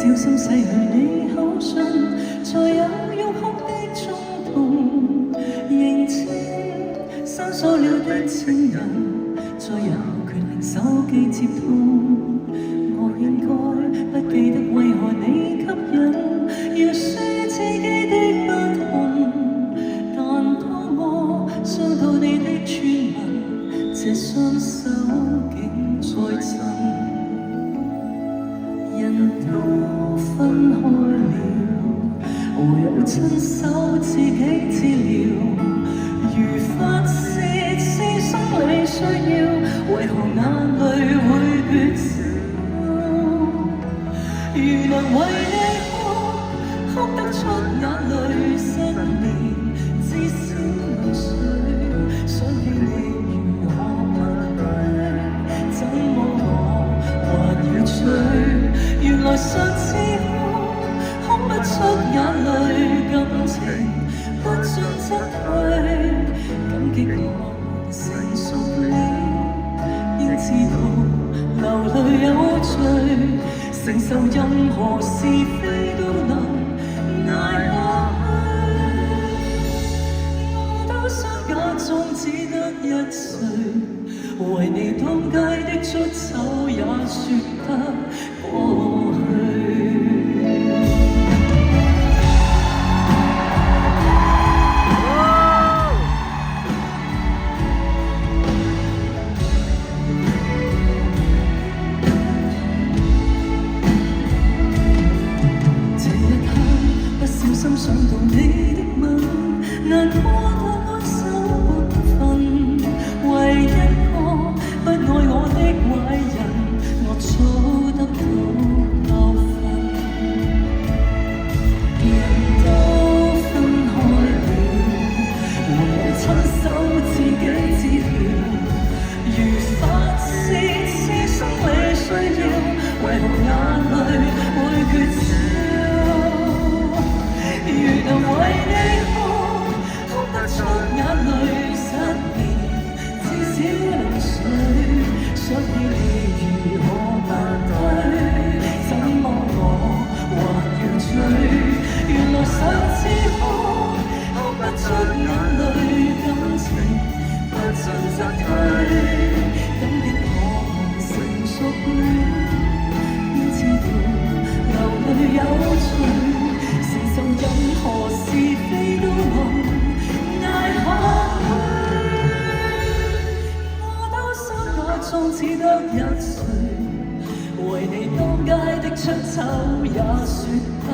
小心逝去你口信，才有欲哭的衝動。認清生疏了的情人，再有權令手機接通。我應該不記得為何你吸引，要説自己的不同。但當我傷到你的傳聞，這雙手竟再震。人都分開了，唯有親手自己治療。如發洩是生理需要，為何眼淚會缺少？如能為你哭，哭得出眼淚失眠，至少流水。想起你如何面對，怎麼我還要追？原來上次哭不出眼淚，感情不進則退。感激我們成熟了，應知道流淚有罪，承受任何是非都能捱下去。我都想假裝只得一歲，為你當街的出醜也說得過去。這一刻不小心想到你的吻，難過到安守本分，唯一個不愛我的壞人，我早得到教訓。人都分開了，唯有親手自己治療。如發洩是生理需要，為何眼淚會缺少？如能為你哭，哭得出眼淚失眠，至少流水。想起你如何面對，怎麼我還要追？原來上次哭不出眼淚，感情不進則退。感激我們成熟了，應知道流淚有罪，承受任何是非都能捱下去。我都想假裝只得1歲，為你當街的出醜也說得